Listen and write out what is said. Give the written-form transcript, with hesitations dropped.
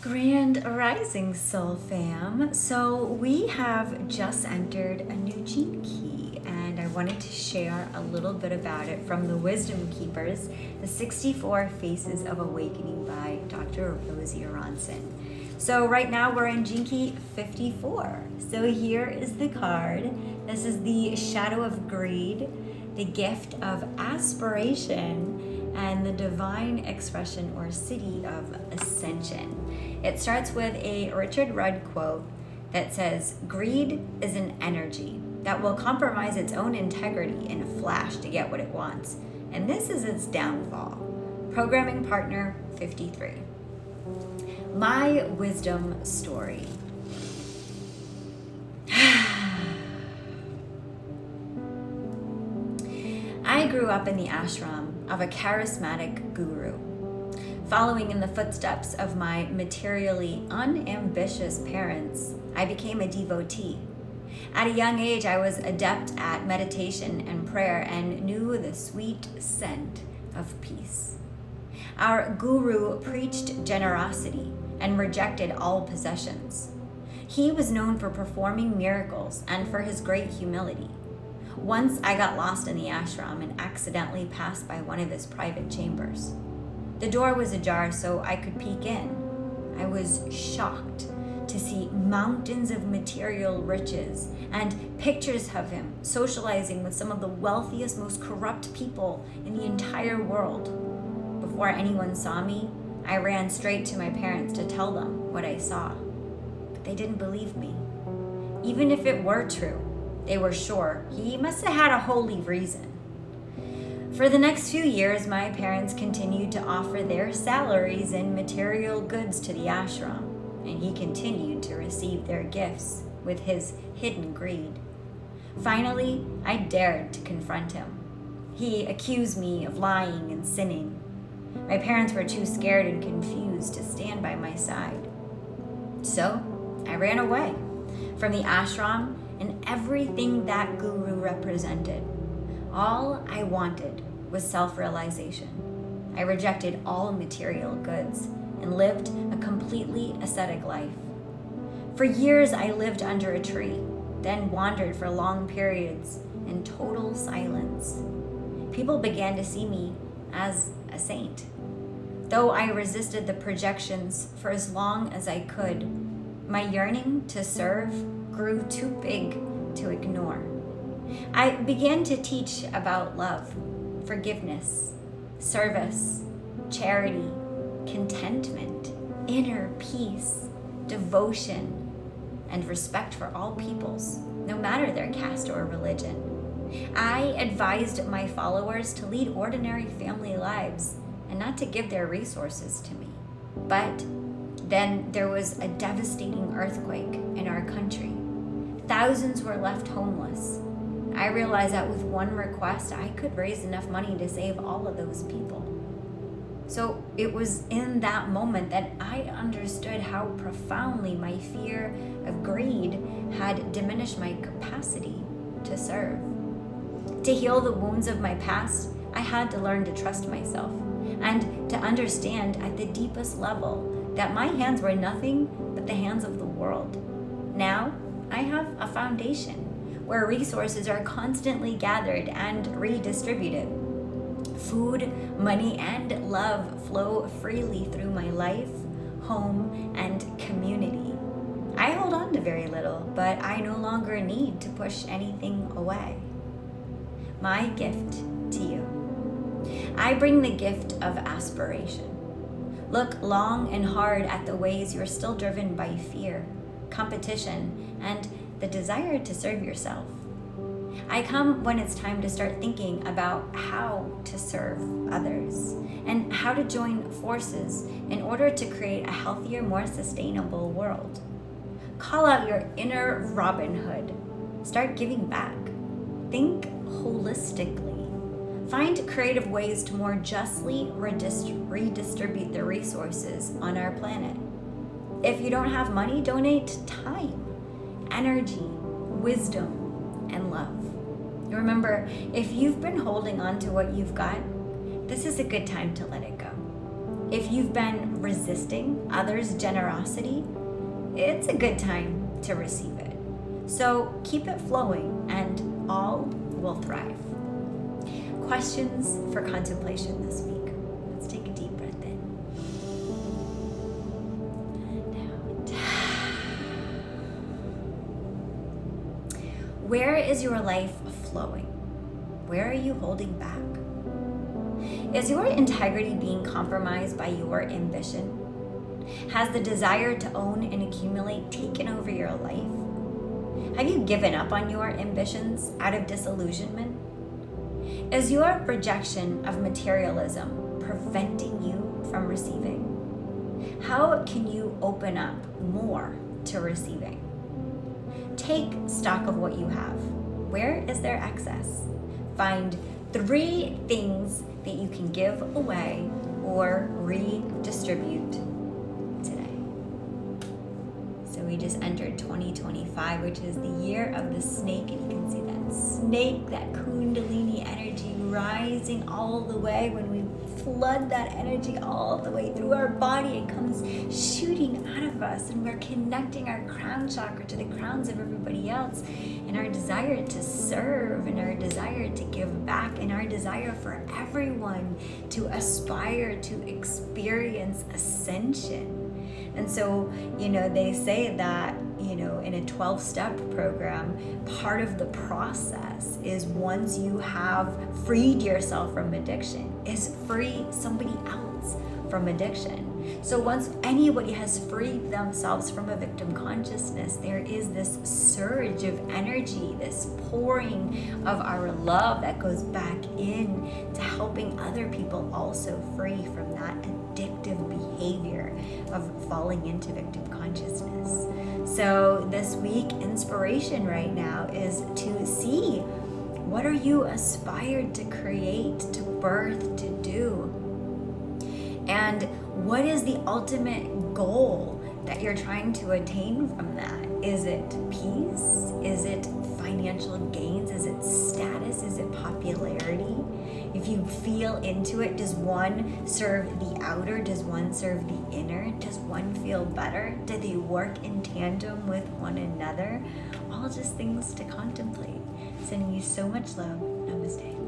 Grand Rising Soul Fam. So we have just entered a new gene key, and I wanted to share a little bit about it from the Wisdom Keepers, the 64 Faces of Awakening by Dr. Rosy Aronson. So right now we're in gene key 54. So here is the card. This is the Shadow of Greed, the Gift of Aspiration, and the Divine Expression or City of Ascension. It starts with a Richard Rudd quote that says, "Greed is an energy that will compromise its own integrity in a flash to get what it wants. And this is its downfall." Programming partner 53. My wisdom story. I grew up in the ashram of a charismatic guru, following in the footsteps of my materially unambitious parents. I became a devotee. At a young age, I was adept at meditation and prayer and knew the sweet scent of peace. Our guru preached generosity and rejected all possessions. He was known for performing miracles and for his great humility. Once I got lost in the ashram and accidentally passed by one of his private chambers. The door was ajar so I could peek in. I was shocked to see mountains of material riches and pictures of him socializing with some of the wealthiest, most corrupt people in the entire world. Before anyone saw me, I ran straight to my parents to tell them what I saw. But they didn't believe me. Even if it were true, they were sure he must have had a holy reason. For the next few years, my parents continued to offer their salaries in material goods to the ashram, and he continued to receive their gifts with his hidden greed. Finally, I dared to confront him. He accused me of lying and sinning. My parents were too scared and confused to stand by my side. So I ran away from the ashram and everything that guru represented. All I wanted was self-realization. I rejected all material goods and lived a completely ascetic life. For years, I lived under a tree, then wandered for long periods in total silence. People began to see me as a saint. Though I resisted the projections for as long as I could, my yearning to serve grew too big to ignore. I began to teach about love, forgiveness, service, charity, contentment, inner peace, devotion, and respect for all peoples, no matter their caste or religion. I advised my followers to lead ordinary family lives and not to give their resources to me. But then there was a devastating earthquake in our country. Thousands were left homeless. I realized that with one request, I could raise enough money to save all of those people. So it was in that moment that I understood how profoundly my fear of greed had diminished my capacity to serve. To heal the wounds of my past, I had to learn to trust myself and to understand at the deepest level that my hands were nothing but the hands of the world. Now, I have a foundation where resources are constantly gathered and redistributed. Food, money, and love flow freely through my life, home, and community. I hold on to very little, but I no longer need to push anything away. My gift to you. I bring the gift of aspiration. Look long and hard at the ways you're still driven by fear, competition, and the desire to serve yourself. I come when it's time to start thinking about how to serve others and how to join forces in order to create a healthier, more sustainable world. Call out your inner Robin Hood. Start giving back. Think holistically. Find creative ways to more justly redistribute the resources on our planet. If you don't have money, donate time, energy, wisdom, and love. Remember, if you've been holding on to what you've got, this is a good time to let it go. If you've been resisting others' generosity, it's a good time to receive it. So keep it flowing and all will thrive. Questions for contemplation this week. Let's take a deep breath in. And out. Where is your life flowing? Where are you holding back? Is your integrity being compromised by your ambition? Has the desire to own and accumulate taken over your life? Have you given up on your ambitions out of disillusionment? Is your rejection of materialism preventing you from receiving? How can you open up more to receiving? Take stock of what you have. Where is there excess? Find 3 things that you can give away or redistribute today. So we just entered 2025, which is the year of the snake, and you can see that snake, that kundalini energy rising all the way. When we flood that energy all the way through our body, it comes shooting out of us, and we're connecting our crown chakra to the crowns of everybody else, and our desire to serve, and our desire to give back, and our desire for everyone to aspire to experience ascension. And so, they say that, in a 12-step program, part of the process is once you have freed yourself from addiction, is free somebody else from addiction. So once anybody has freed themselves from a victim consciousness, there is this surge of energy, this pouring of our love that goes back in to helping other people also free from that addictive behavior of falling into victim consciousness. So this week, inspiration right now is to see, what are you aspired to create, to birth, to do? And what is the ultimate goal that you're trying to attain from that? Is it peace? Is it financial gains? Is it status? Is it popularity? If you feel into it, does one serve the outer? Does one serve the inner? Does one feel better? Do they work in tandem with one another? All just things to contemplate. Sending you so much love. Namaste.